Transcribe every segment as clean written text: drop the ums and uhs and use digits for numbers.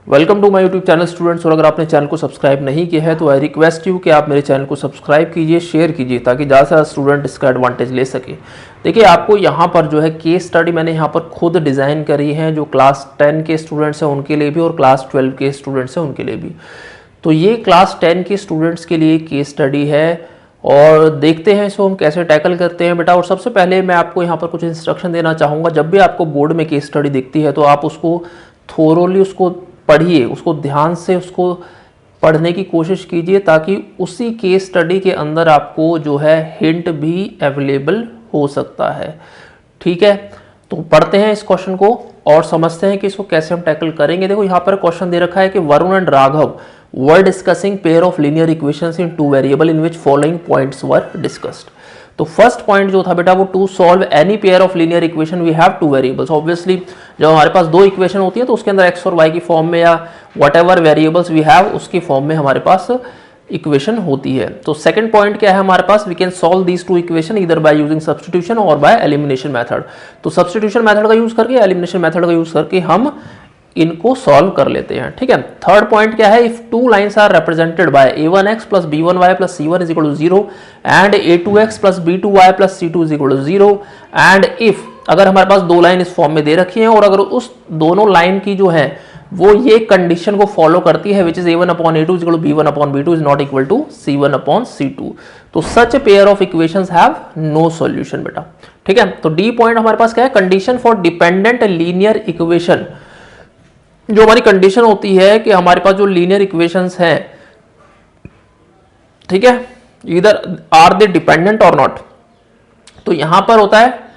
Welcome to my YouTube channel students. और अगर आपने चैनल को सब्सक्राइब नहीं किया है तो आई रिक्वेस्ट यू कि आप मेरे चैनल को सब्सक्राइब कीजिए, शेयर कीजिए ताकि ज़्यादा से ज़्यादा स्टूडेंट इसका एडवांटेज ले सके। देखिए आपको यहाँ पर जो है केस स्टडी मैंने यहाँ पर खुद डिज़ाइन करी है, जो क्लास 10 के स्टूडेंट्स हैं उनके लिए भी और क्लास 12 के स्टूडेंट्स हैं उनके लिए भी। तो ये क्लास 10 के स्टूडेंट्स के लिए केस स्टडी है और देखते हैं इसको हम कैसे टैकल करते हैं बेटा। और सबसे पहले मैं आपको यहाँ पर कुछ इंस्ट्रक्शन देना चाहूँगा। जब भी आपको बोर्ड में केस स्टडी दिखती है तो आप उसको थोरोली उसको पढ़िए, उसको ध्यान से उसको पढ़ने की कोशिश कीजिए ताकि उसी केस स्टडी के अंदर आपको जो है हिंट भी अवेलेबल हो सकता है। ठीक है, तो पढ़ते हैं इस क्वेश्चन को और समझते हैं कि इसको कैसे हम टैकल करेंगे। देखो यहाँ पर क्वेश्चन दे रखा है कि Varun and Raghav were discussing pair of linear equations in two variable in which following points were discussed. तो फर्स्ट पॉइंट जो था बेटा वो to solve any pair of linear equation we have two variables. Obviously जब हमारे पास दो इक्वेशन होती है तो उसके अंदर एक्स और वाई की फॉर्म में या whatever variables we have उसकी फॉर्म में हमारे पास इक्वेशन होती है। तो सेकंड पॉइंट क्या है हमारे पास, we can solve these two equation इधर बाय यूजिंग सब्स्टिट्यूशन और बाय एलिमिनेशन मेथड। तो सब्स्टिट्यूशन मेथड का यूज करके, एलिमिनेशन मेथड का यूज करके हम इनको सॉल्व कर लेते हैं। ठीक है, थर्ड पॉइंट क्या है, if two lines are represented by a1x plus b1y plus c1 is equal to 0 and a2x plus b2y plus c2 is equal to 0 and if अगर हमारे पास दो लाइन इस फॉर्म में दे रखी है और अगर उस दोनों लाइन की जो है वो ये कंडीशन को फॉलो करती है which is a1 upon a2 is equal to b1 upon b2 is not equal to c1 upon c2, तो such pair of equations have no solution बेटा। ठीक है, तो डी पॉइंट हमारे पास क्या है, condition for dependent linear equation. जो हमारी कंडीशन होती है कि हमारे पास जो लीनियर इक्वेशंस हैं, ठीक है, इधर आर दे डिपेंडेंट और नॉट, तो यहां पर होता है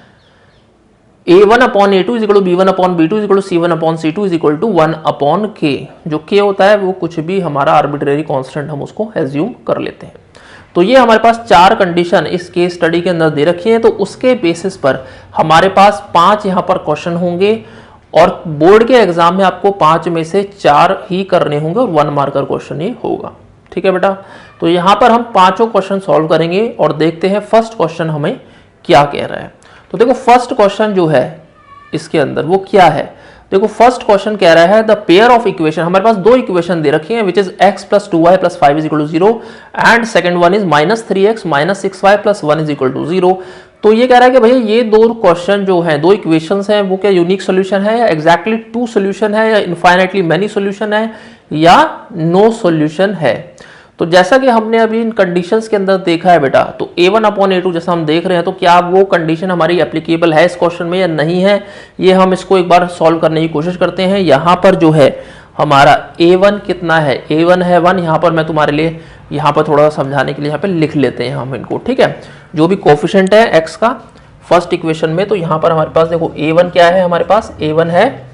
a1 upon a2 is equal to b1 upon b2 is equal to c1 upon c2 is equal to 1 upon k। जो k होता है वो कुछ भी हमारा आर्बिट्रेरी कांस्टेंट हम उसको एज्यूम कर लेते हैं। तो ये हमारे पास चार कंडीशन इस केस स्टडी के अंदर दे रखी है। तो उसके बेसिस पर हमारे पास 5 यहां पर क्वेश्चन होंगे और बोर्ड के एग्जाम में आपको 5 में से 4 ही करने होंगे और 1 मार्कर क्वेश्चन ही होगा। ठीक है बेटा, तो यहां पर हम पांचों क्वेश्चन सॉल्व करेंगे और देखते हैं फर्स्ट क्वेश्चन हमें क्या कह रहा है। तो देखो फर्स्ट क्वेश्चन जो है इसके अंदर वो क्या है, देखो फर्स्ट क्वेश्चन कह रहा है द पेयर ऑफ इक्वेशन, हमारे पास दो इक्वेशन दे रखी है which is x plus 2y plus 5 is equal to 0 and second one is minus 3x minus 6y plus 1 is equal to 0। तो ये कह रहा है कि भैया ये दो क्वेश्चन जो है, दो इक्वेशंस हैं, वो क्या यूनिक सोल्यूशन है या एग्जैक्टली टू सोल्यूशन है या इनफाइनाइटली मेनी सोल्यूशन है या नो सोल्यूशन है। तो जैसा कि हमने अभी इन कंडीशंस के अंदर देखा है बेटा, तो a1 अपॉन a2 जैसा हम देख रहे हैं, तो क्या वो कंडीशन हमारी एप्लीकेबल है इस क्वेश्चन में या नहीं है, ये हम इसको एक बार सॉल्व करने की कोशिश करते हैं। यहाँ पर जो है हमारा a1 कितना है, a1 है 1। यहाँ पर मैं तुम्हारे लिए यहाँ पर थोड़ा सा समझाने के लिए यहाँ पे लिख लेते हैं हम इनको। ठीक है, जो भी कोफिशिएंट है x का फर्स्ट इक्वेशन में, तो यहाँ पर हमारे पास देखो a1 क्या है, हमारे पास a1 है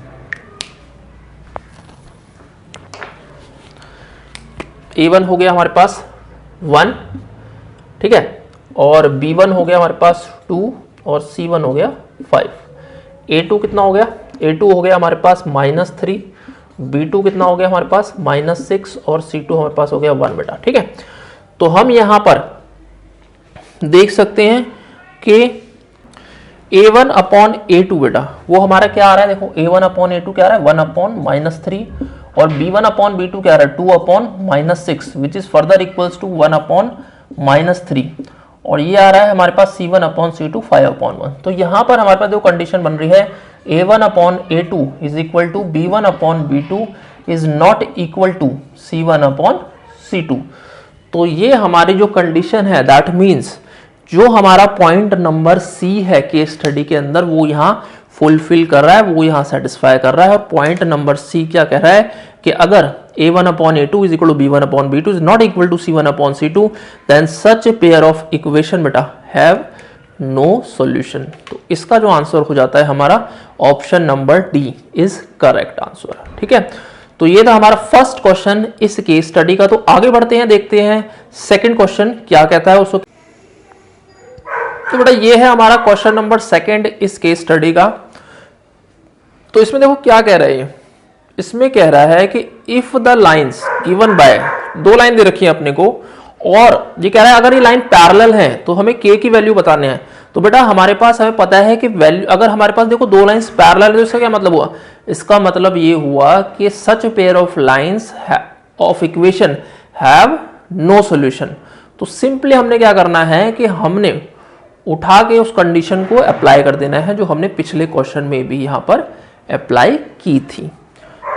a1 हो गया हमारे पास 1, ठीक है, और b1 हो गया हमारे पास 2 और c1 हो गया 5। a2 कितना हो गया, a2 हो गया हमारे पास -3, b2 कितना हो गया हमारे पास -6 और c2 हमारे पास हो गया 1 बेटा। ठीक है, तो हम यहां पर देख सकते हैं कि a1 अपॉन a2 बेटा वो हमारा क्या आ रहा है, देखो a1 अपॉन a2 क्या आ रहा है 1 अपॉन -3 और b1 अपॉन b2 क्या आ रहा है 2 upon -6 which is further equals to 1 upon -3 और ये आ रहा है हमारे पास c1 अपॉन c2 5 अपॉन 1। तो यहाँ पर हमारे पास जो कंडीशन बन रही है a1 upon a2 is equal to b1 upon b2 is not equal to c1 upon c2। तो ये हमारी जो कंडीशन है दैट मीन्स जो हमारा पॉइंट नंबर सी है केस स्टडी के अंदर वो यहाँ फुलफिल कर रहा है, वो यहाँ सेटिस्फाई कर रहा है। और पॉइंट नंबर सी क्या कह रहा है कि अगर a1 upon a2 is equal to b1 upon b2 is not equal to c1 upon c2 then such pair of equation बेटा हैव नो सॉल्यूशन। तो इसका जो आंसर हो जाता है हमारा option number D is correct answer. ठीक है, तो ये था हमारा फर्स्ट क्वेश्चन इस केस स्टडी का। तो आगे बढ़ते हैं, देखते हैं सेकंड क्वेश्चन क्या कहता है उसको। तो बेटा ये है हमारा क्वेश्चन नंबर सेकंड इस केस स्टडी का। तो इसमें देखो क्या कह रहे हैं, इसमें कह रहा है कि if the lines given by, दो लाइन दे रखी है अपने को और ये कह रहा है अगर ये लाइन पैरेलल है तो हमें k की वैल्यू बताने हैं। तो बेटा हमारे पास हमें पता है कि वैल्यू, अगर हमारे पास देखो दो लाइंस पैरेलल है तो इसका क्या मतलब हुआ, इसका मतलब ये हुआ कि such pair of lines of equation have no solution. तो सिंपली हमने क्या करना है कि हमने उठा के उस कंडीशन को अप्लाई कर देना है जो हमने पिछले क्वेश्चन में भी यहां पर अप्लाई की थी।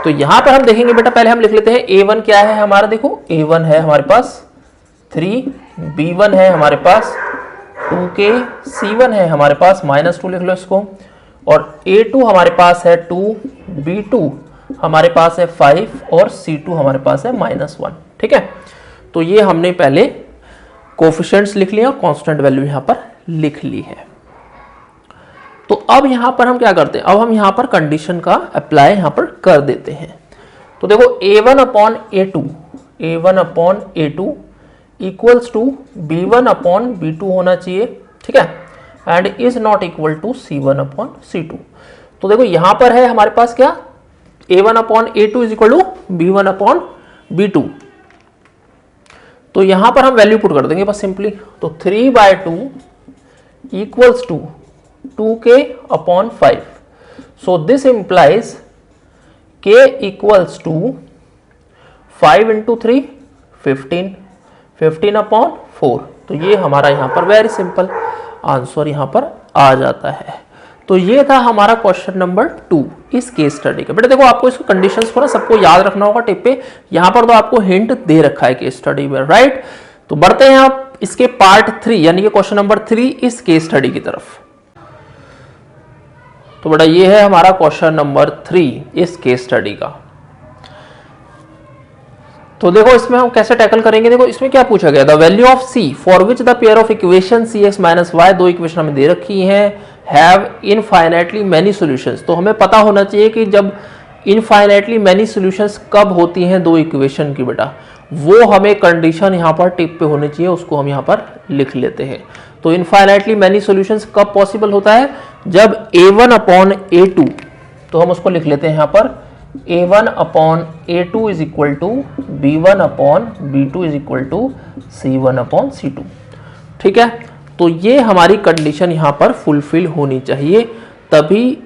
तो यहां पर हम देखेंगे बेटा, पहले हम लिख लेते हैं A1 क्या है हमारा, देखो A1 है हमारे पास 3, B1 है हमारे पास 2K, C1 है हमारे पास -2 लिख लो इसको, और A2 हमारे पास है 2, B2 हमारे पास है 5 और C2 हमारे पास है -1। ठीक है, तो ये हमने पहले कोफिशिएंट्स लिख लिया, कांस्टेंट वैल्यू यहां पर लिख ली है। तो अब यहां पर हम क्या करते हैं, अब हम यहां पर कंडीशन का अप्लाई यहां पर कर देते हैं। तो देखो A1/A2 इक्वल्स टू B1/B2 होना चाहिए, ठीक है, and is not equal to C1/C2। तो देखो यहां पर है हमारे पास क्या, A1/A2 is equal to B1/B2। तो यहां पर हम वैल्यू पुट कर देंगे बस सिंपली, तो 3/2 equals to 2K/5। So this implies K equals to 5 × 3 15, 15/4। तो ये हमारा यहां पर वेरी सिंपल आंसर यहां पर आ जाता है। तो ये था हमारा क्वेश्चन नंबर 2 इस केस स्टडी का। बेटा देखो आपको इसको कंडीशंस को ना सबको याद रखना होगा टिप पे, यहां पर तो आपको हिंट दे रखा है केस स्टडी में, राइट। तो बढ़ते हैं आप इसके पार्ट 3 यानी कि क्वेश्चन नंबर 3 इस केस स्टडी की तरफ। तो बेटा ये है हमारा क्वेश्चन नंबर 3 इस केस स्टडी का। तो देखो इसमें हम कैसे टैकल करेंगे, देखो इसमें क्या पूछा गया, the value of C for which the pair of equation Cx - y, दो इक्वेशन हमें दे रखी हैं, हैव इनफाइनाइटली मैनी सॉल्यूशंस। तो हमें पता होना चाहिए कि जब इनफाइनाइटली मैनी सॉल्यूशंस कब होती हैं दो इक्वेशन की, बेटा वो हमें कंडीशन यहाँ पर टिप पे होनी चाहिए, उसको हम यहाँ पर लिख लेते हैं। तो इनफाइनाइटली मैनी सॉल्यूशंस कब पॉसिबल होता है, जब A1/A2, तो हम उसको लिख लेते हैं यहाँ पर A1/A2 is equal to B1/B2 is equal to C1/C2। ठीक है, तो ये हमारी कंडीशन यहां पर फुलफिल होनी चाहिए, तभी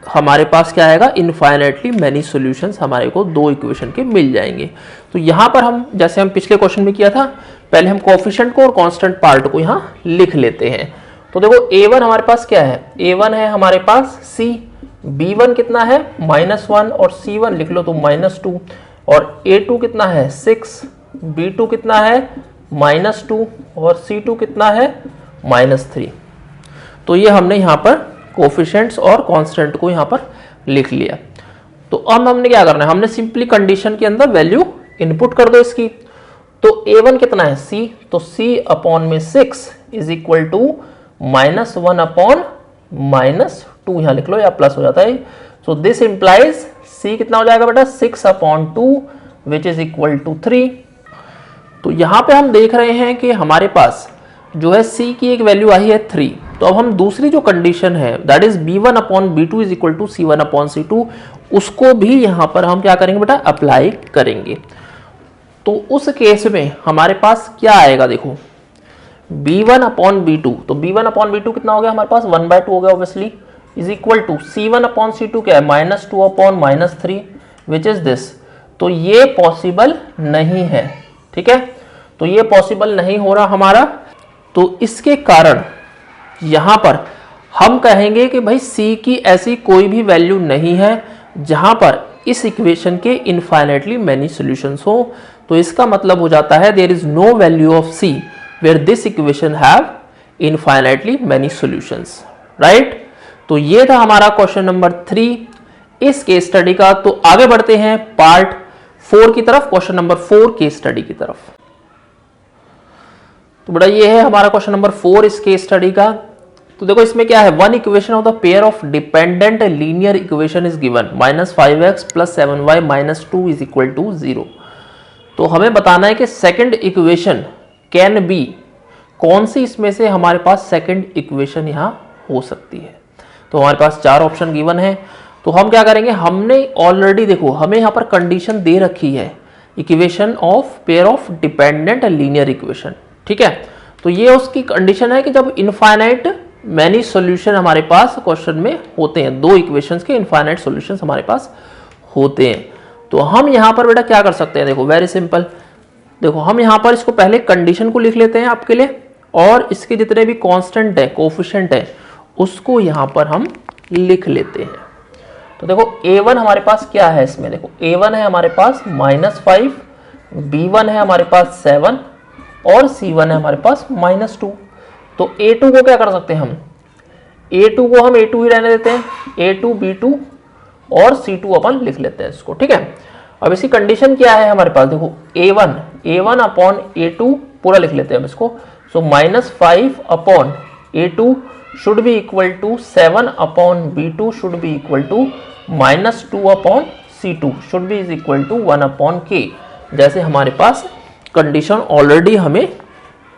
हमारे पास क्या आएगा, इनफाइनाइटली मैनी सॉल्यूशंस हमारे को दो इक्वेशन के मिल जाएंगे। तो यहां पर हम जैसे हम पिछले क्वेश्चन में किया था, पहले हम कोएफिशिएंट को और कांस्टेंट पार्ट को यहां लिख लेते हैं। तो देखो A1 हमारे पास क्या है, A1 है हमारे पास C, B1 कितना है -1 और C1 लिख लो तो -2, और A2 कितना है 6, B2 कितना है -2 और C2 कितना है -3। तो ये हमने यहाँ पर कोफिशिएंट्स और कांस्टेंट को यहाँ पर लिख लिया। तो अब हमने क्या करना है, हमने सिंपली कंडीशन के अंदर वैल्यू इनपुट कर दो इसकी। तो A1 कितना है C, तो C/6 इज इक्वल टू -1/-2 यहाँ लिख लो या प्लस हो जाता है। सो दिस इंप्लाइज C कितना हो जाएगा बेटा 6/2 विच इज इक्वल टू 3। तो यहां पे हम देख रहे हैं कि हमारे पास जो है C की एक वैल्यू आई है 3। तो अब हम दूसरी जो कंडीशन है that is B1/B2 is equal to C1/C2, उसको भी यहां पर हम क्या करेंगे बेटा अप्लाई करेंगे। तो उस केस में हमारे पास क्या आएगा, देखो B1/B2, तो B1/B2 कितना हो गया हमारे पास 1/2 हो गया obviously, is equal to C1/C2 क्या है -2/-3 विच इज दिस। तो ये पॉसिबल नहीं है, ठीक है, तो ये पॉसिबल नहीं हो रहा हमारा। तो इसके कारण यहां पर हम कहेंगे कि भाई C की ऐसी कोई भी वैल्यू नहीं है जहां पर इस इक्वेशन के इनफाइनाइटली मैनी सॉल्यूशंस हो। तो इसका मतलब हो जाता है there is no value of C where this equation have infinitely many solutions, right? तो ये था हमारा क्वेश्चन नंबर 3 इस केस स्टडी का। तो आगे बढ़ते हैं पार्ट 4 की तरफ, क्वेश्चन नंबर 4 केस स्टडी की तरफ। तो बेटा ये है हमारा क्वेश्चन नंबर 4 इस केस स्टडी का। तो देखो इसमें क्या है, one equation of the pair of dependent linear equation is given -5x + 7y - 2 is equal to 0। तो हमें बताना है कि सेकंड इक्वेशन कैन बी, कौन सी इसमें से हमारे पास सेकंड इक्वेशन यहां हो सकती है। तो हमारे पास 4 ऑप्शन गिवन है। तो हम क्या करेंगे, हमने ऑलरेडी देखो हमें यहां पर कंडीशन दे रखी है equation of pair of dependent linear equation, ठीक है। तो तो ये उसकी कंडीशन है कि जब इनफाइनाइट मैनी सॉल्यूशन हमारे पास क्वेश्चन में होते हैं, दो इक्वेशंस के इनफाइनाइट सॉल्यूशंस हमारे पास होते हैं। तो हम यहां पर बेटा क्या कर सकते हैं, देखो वेरी सिंपल, देखो हम यहां पर इसको पहले कंडीशन को लिख लेते हैं आपके लिए, और इसके जितने भी कांस्टेंट है, कोएफिशिएंट है, उसको यहां पर हम लिख लेते हैं। तो देखो a1 हमारे पास क्या है इसमें, देखो a1 है हमारे पास -5, b1 है हमारे पास 7 और c1 है हमारे पास -2। तो a2 को क्या कर सकते हैं हम, a2 को हम a2 ही रहने देते हैं, a2 b2 और c2 अपन लिख लेते हैं इसको, ठीक है। अब इसकी कंडीशन क्या है हमारे पास, देखो a1 अपॉन a2 पूरा लिख लेते हैं हम इसको। सो -5 upon a2 should be equal to 7 upon b2 should be equal to -2 upon c2 should be is equal to 1 upon k, जैसे हमारे पास कंडीशन ऑलरेडी हमें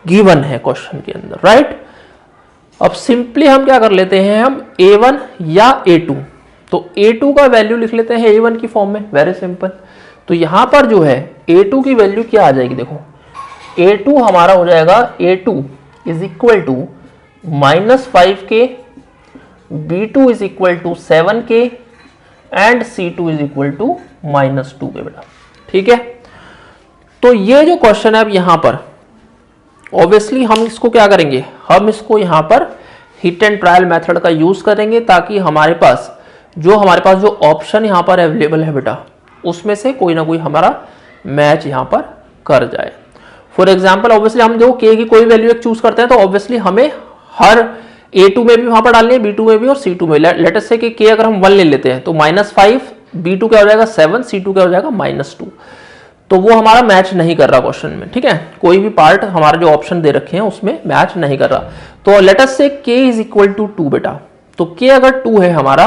गिवन है क्वेश्चन के अंदर, राइट। अब सिंपली हम क्या कर लेते हैं, हम a1 या a2, तो a2 का वैल्यू लिख लेते हैं a1 की फॉर्म में, वेरी सिंपल। तो यहां पर जो है a2 की वैल्यू क्या आ जाएगी, देखो a2 हमारा हो जाएगा a2 is equal to -5k, b2 is equal to 7k and c2 is equal to -2 के बेटा, ठीक है। तो ये जो क्वेश्चन है अब यहां पर ऑब्वियसली हम इसको क्या करेंगे, हम इसको यहां पर हिट एंड ट्रायल मेथड का यूज करेंगे, ताकि हमारे पास जो ऑप्शन यहां पर अवेलेबल है बेटा, उसमें से कोई ना कोई हमारा मैच यहां पर कर जाए। फॉर एग्जाम्पल ऑब्वियसली हम जो k की कोई वैल्यू एक चूज करते हैं, तो ऑब्वियसली हमें हर a2 में भी वहां पर डालनी है, b2 में भी और c2 में। लेट अस से कि k अगर हम 1 ले लेते हैं तो -5, b2 क्या हो जाएगा 7, c2 क्या हो जाएगा -2, तो वो हमारा मैच नहीं कर रहा क्वेश्चन में, ठीक है। कोई भी पार्ट हमारा जो ऑप्शन दे रखे हैं उसमें मैच नहीं कर रहा। तो लेट अस से k इज इक्वल टू 2 बेटा, तो k अगर 2 है हमारा,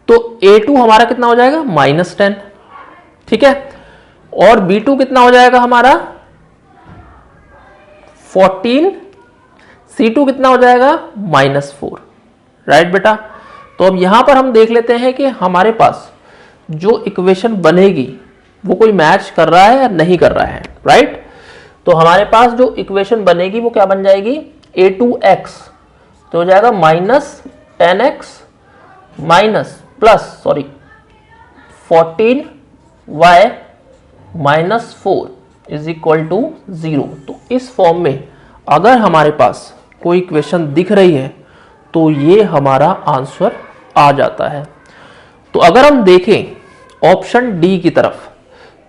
तो a2 हमारा कितना हो जाएगा -10, ठीक है, और b2 कितना हो जाएगा हमारा 14, c2 कितना हो जाएगा -4, राइट बेटा। तो अब यहां पर हम देख लेते हैं कि हमारे पास जो इक्वेशन बनेगी वो कोई मैच कर रहा है या नहीं कर रहा है, राइट। तो हमारे पास जो इक्वेशन बनेगी वो क्या बन जाएगी, a2x तो हो जाएगा -10x14y -4 इज इक्वल टू 0। तो इस फॉर्म में अगर हमारे पास कोई इक्वेशन दिख रही है तो ये हमारा आंसर आ जाता है। तो अगर हम देखें ऑप्शन डी की तरफ,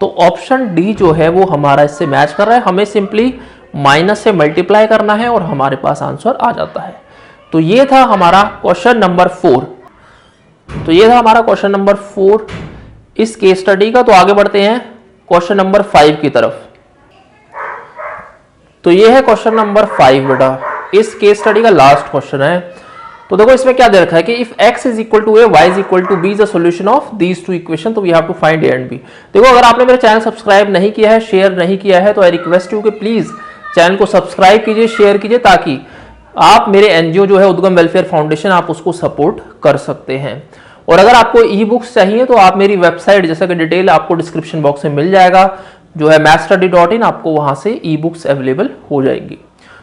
तो ऑप्शन डी जो है वो हमारा इससे मैच कर रहा है, हमें सिंपली माइनस से मल्टीप्लाई करना है और हमारे पास आंसर आ जाता है। तो ये था हमारा क्वेश्चन नंबर 4 इस केस स्टडी का। तो आगे बढ़ते हैं क्वेश्चन नंबर 5 की तरफ। तो ये है क्वेश्चन नंबर 5 बेटा, इस केस स्टडी का लास्ट क्वेश्चन है। तो देखो इसमें क्या दे रखा है कि if x is equal to a, y is equal to b is the solution of these two equation, तो we have to find a and b। देखो अगर आपने मेरा चैनल सब्सक्राइब नहीं किया है, शेयर नहीं किया है, तो आई रिक्वेस्ट यू कि प्लीज चैनल को सब्सक्राइब कीजिए, शेयर कीजिए, ताकि आप मेरे एनजीओ जो है उद्गम वेलफेयर फाउंडेशन, आप उसको सपोर्ट कर सकते हैं। और अगर आपको ई बुक्स चाहिए तो आप मेरी वेबसाइट, जैसा कि डिटेल आपको डिस्क्रिप्शन बॉक्स में मिल जाएगा, जो है mathstudy.in, आपको वहां से ई बुक्स अवेलेबल हो जाएंगी।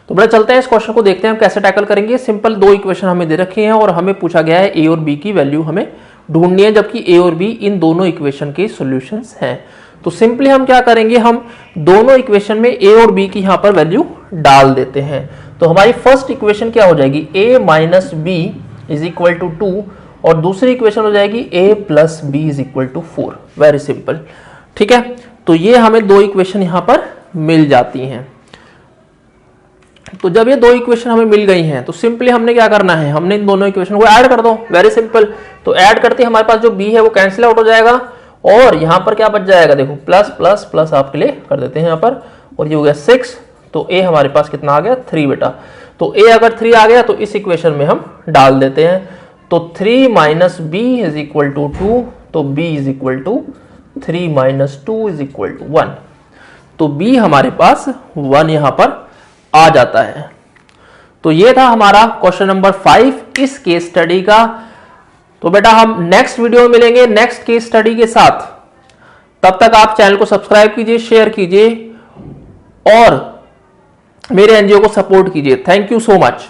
तो बड़ा चलते हैं इस क्वेश्चन को, देखते हैं हम कैसे टैकल करेंगे। सिंपल दो इक्वेशन हमें दे रखी हैं और हमें पूछा गया है a और b की वैल्यू हमें ढूंढनी है, जबकि a और b इन दोनों इक्वेशन के सॉल्यूशंस हैं। तो सिंपली हम क्या करेंगे, हम दोनों इक्वेशन में a और b की यहां पर वैल्यू डाल देते हैं। तो हमारी फर्स्ट इक्वेशन क्या हो जाएगी, a minus B is equal to 2, और दूसरी इक्वेशन हो जाएगी a plus B is equal to 4। Very simple, ठीक है। तो ये हमें दो इक्वेशन यहां पर मिल जाती हैं। तो जब ये दो इक्वेशन हमें मिल गई हैं, तो सिंपली हमने क्या करना है, हमने इन दोनों इक्वेशन को ऐड कर दो, वेरी सिंपल। तो ऐड करते हमारे पास जो b है वो कैंसिल आउट हो जाएगा, और यहां पर क्या बच जाएगा, देखो प्लस प्लस प्लस आपके लिए कर देते हैं यहां पर, और ये हो गया 6। तो a हमारे पास कितना आ गया, 3 बेटा। तो a अगर 3 आ गया तो इस इक्वेशन में हम डाल देते हैं। तो 3 minus B is equal to 2, तो b is equal to 3 minus 2 is equal to 1। तो b हमारे पास 1 यहां पर आ जाता है। तो ये था हमारा क्वेश्चन नंबर 5 इस केस स्टडी का। तो बेटा हम नेक्स्ट वीडियो में मिलेंगे नेक्स्ट केस स्टडी के साथ। तब तक आप चैनल को सब्सक्राइब कीजिए, शेयर कीजिए, और मेरे एनजीओ को सपोर्ट कीजिए। Thank you so much.